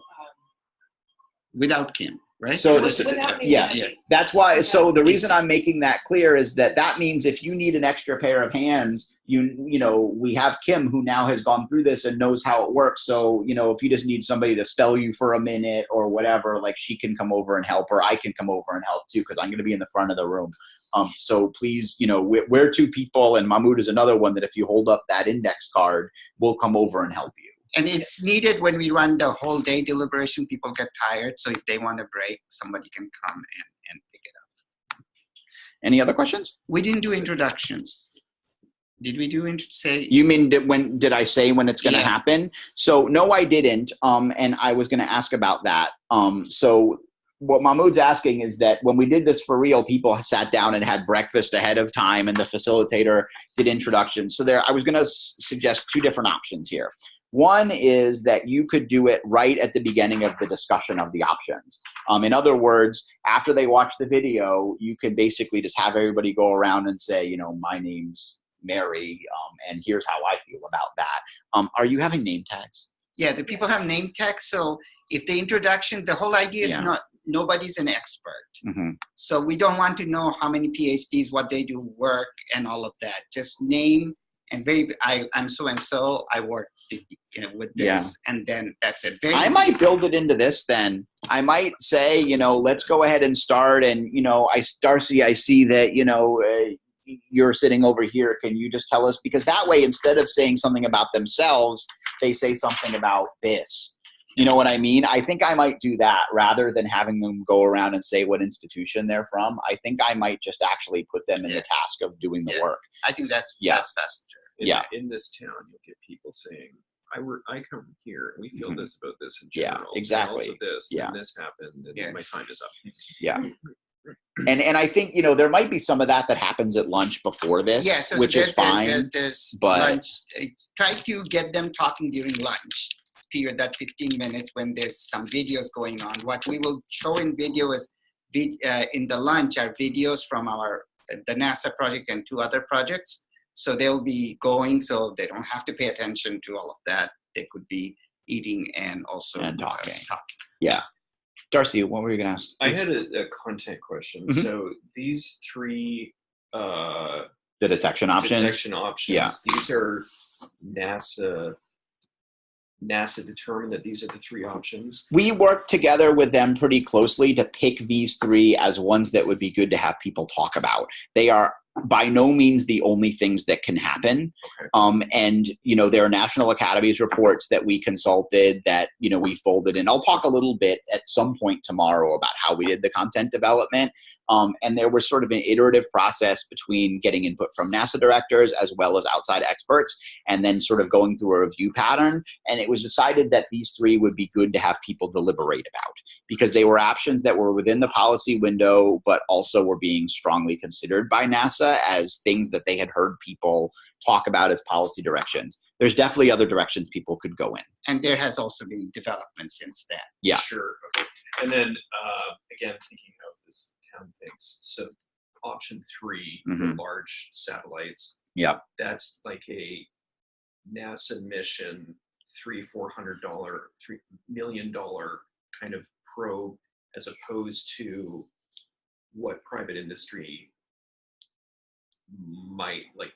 Without Kim, right? So without me, yeah. we have 8. That's why. So the reason I'm making that clear is that means if you need an extra pair of hands, you know, we have Kim who now has gone through this and knows how it works. So, you know, if you just need somebody to spell you for a minute or whatever, like she can come over and help, or I can come over and help too, because I'm going to be in the front of the room. So please, you know, we're 2 people, and Mahmoud is another one that if you hold up that index card, we'll come over and help you. And it's needed when we run the whole day deliberation. People get tired. So if they want a break, somebody can come and pick it up. Any other questions? We didn't do introductions. Did we say? You mean did I say when it's going to happen? So no, I didn't. And I was going to ask about that. So what Mahmoud's asking is that when we did this for real, people sat down and had breakfast ahead of time, and the facilitator did introductions. So I was going to suggest 2 different options here. One is that you could do it right at the beginning of the discussion of the options. In other words, after they watch the video, you could basically just have everybody go around and say, you know, my name's Mary, and here's how I feel about that. Are you having name tags? Yeah, the people have name tags. So if the introduction, the whole idea is nobody's an expert. Mm-hmm. So we don't want to know how many PhDs, what they do, work, and all of that. Just name. And I'm so and so. I work with this, and then that's it. I might build it into this. Then I might say, you know, let's go ahead and start. And you know, Darcy, I see that you're sitting over here. Can you just tell us? Because that way, instead of saying something about themselves, they say something about this. You know what I mean? I think I might do that rather than having them go around and say what institution they're from. I think I might just actually put them in the task of doing the work. I think that's faster. In this town, you'll get people saying, I come from here, and we feel this about this in general. Yeah, exactly. And also this, and this happened, and my time is up. Yeah. And I think, you know, there might be some of that happens at lunch before this, which is fine. There's but lunch. Try to get them talking during lunch period, that 15 minutes when there's some videos going on. What we will show in video is in the lunch are videos from the NASA project and 2 other projects. So they'll be going, so they don't have to pay attention to all of that. They could be eating and also talking. Yeah. Darcy, what were you going to ask? I had a content question. Mm-hmm. So these 3 the detection options. Yeah. These are NASA determined that these are the 3 options. We worked together with them pretty closely to pick these 3 as ones that would be good to have people talk about. They are by no means the only things that can happen. Okay. And, you know, there are National Academies reports that we consulted that, you know, we folded in. I'll talk a little bit at some point tomorrow about how we did the content development. And there was sort of an iterative process between getting input from NASA directors as well as outside experts, and then sort of going through a review pattern. And it was decided that these 3 would be good to have people deliberate about because they were options that were within the policy window, but also were being strongly considered by NASA as things that they had heard people talk about as policy directions. there's definitely other directions people could go in. And there has also been development since then. Yeah. Sure. Okay. And then again, thinking of this town things. So option 3, the large satellites. Yep. That's like a NASA mission, $300-400, $3 million kind of probe, as opposed to what private industry might like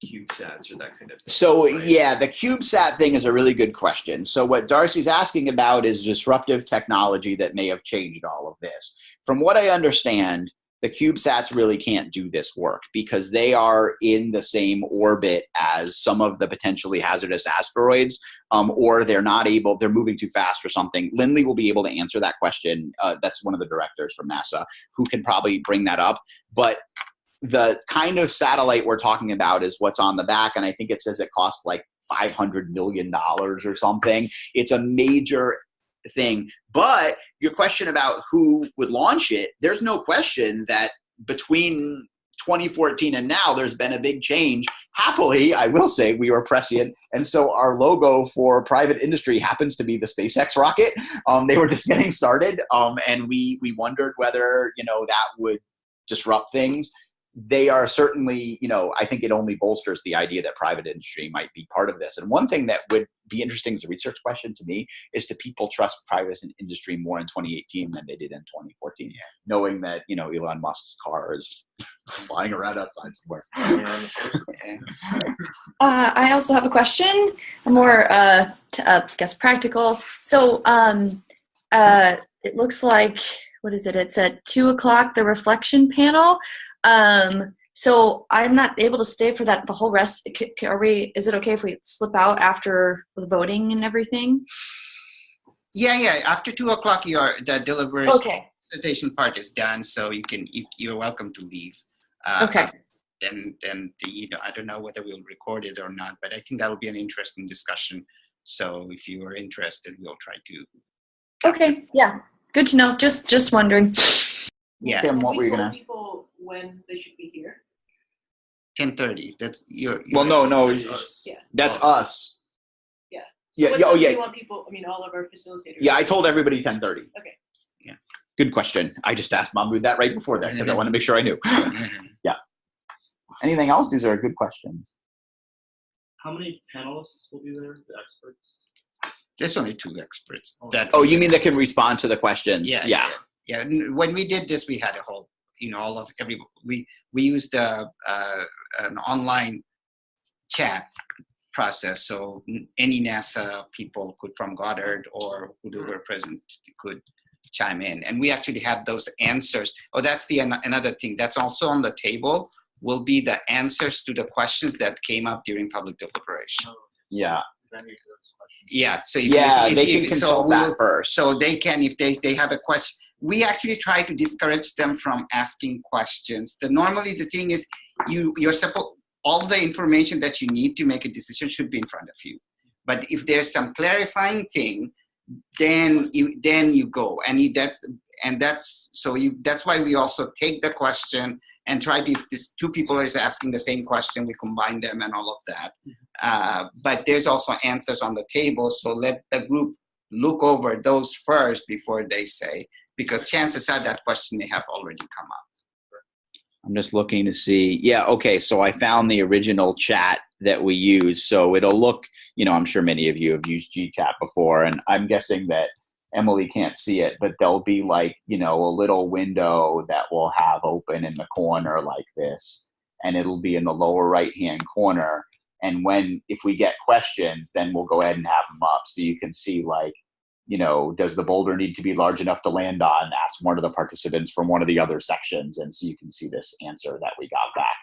CubeSats or that kind of thing. So right? yeah, the CubeSat thing is a really good question. So what Darcy's asking about is disruptive technology that may have changed all of this. From what I understand, the CubeSats really can't do this work because they are in the same orbit as some of the potentially hazardous asteroids, or they're not able, they're moving too fast or something. Lindley will be able to answer that question. That's one of the directors from NASA who can probably bring that up. But the kind of satellite we're talking about is what's on the back, and I think it says it costs like $500 million or something. It's a major thing. But your question about who would launch it, there's no question that between 2014 and now, there's been a big change. Happily, I will say we were prescient, and so our logo for private industry happens to be the SpaceX rocket. They were just getting started, and we wondered whether that would disrupt things. They are certainly, I think it only bolsters the idea that private industry might be part of this. And one thing that would be interesting as a research question to me is, do people trust private industry more in 2018 than they did in 2014, knowing that, Elon Musk's car is flying around outside somewhere. I also have a question, more, I guess, practical. So it looks like, what is it? It's at 2:00, the reflection panel. So I'm not able to stay for that the whole rest. Is it okay if we slip out after the voting and everything? Yeah. After 2:00, the deliberation part is done, so you're welcome to leave. Okay. And I don't know whether we'll record it or not, but I think that would be an interesting discussion. So if you are interested, we'll try to. Okay. Yeah. Good to know. Just wondering. Yeah. Tim, what we were you told gonna? people when they should be here. 10:30. That's your. Well, no, That's us. Yeah. that's us. Yeah. Yeah, What yeah, time oh, do yeah. you want people? I mean, all of our facilitators. Yeah, I told everybody 10:30. Okay. Yeah. Good question. I just asked Mahmoud that right before that because I want to make sure I knew. Yeah. Anything else? These are good questions. How many panelists will be there? The experts? There's only 2 experts. Oh, you mean that can respond to the questions? Yeah. When we did this, we had a whole, we used an online chat process, so any NASA people from Goddard or who were present could chime in, and we actually have those answers. Oh, that's another thing that's also on the table. Will be the answers to the questions that came up during public deliberation. Yeah. Yeah. So they can consult that first. So they can, if they have a question. We actually try to discourage them from asking questions. Normally the thing is, you're supposed, all the information that you need to make a decision should be in front of you. But if there's some clarifying thing, then you go, that's why we also take the question and try to, if these 2 people are asking the same question, we combine them and all of that. But there's also answers on the table, so let the group look over those first before they say, because chances are that question may have already come up. I'm just looking to see. Yeah, okay, so I found the original chat that we use. So it'll look, I'm sure many of you have used GChat before, and I'm guessing that Emily can't see it, but there'll be like, a little window that we'll have open in the corner like this, and it'll be in the lower right-hand corner. And if we get questions, then we'll go ahead and have them up so you can see like, does the boulder need to be large enough to land on? Ask one of the participants from one of the other sections, and so you can see this answer that we got back.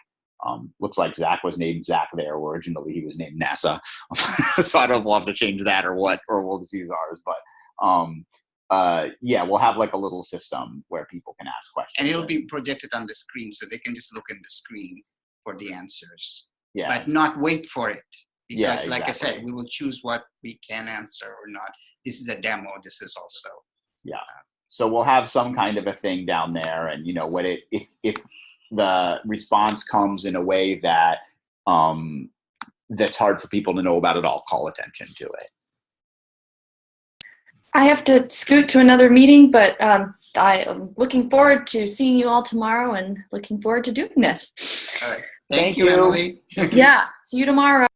Looks like Zach was named Zach there. Originally, he was named NASA. So I don't know if we'll have to change that or what, or we'll just use ours. But we'll have like a little system where people can ask questions. And it'll be projected on the screen, so they can just look in the screen for the answers. Yeah. But not wait for it. Because like I exactly. said, we will choose what we can answer or not. This is a demo. This is also. Yeah. So we'll have some kind of a thing down there, and when if the response comes in a way that that's hard for people to know about at all, call attention to it. I have to scoot to another meeting, but I'm looking forward to seeing you all tomorrow and looking forward to doing this. All right. Thank Thank you, you. Emily. Yeah, see you tomorrow.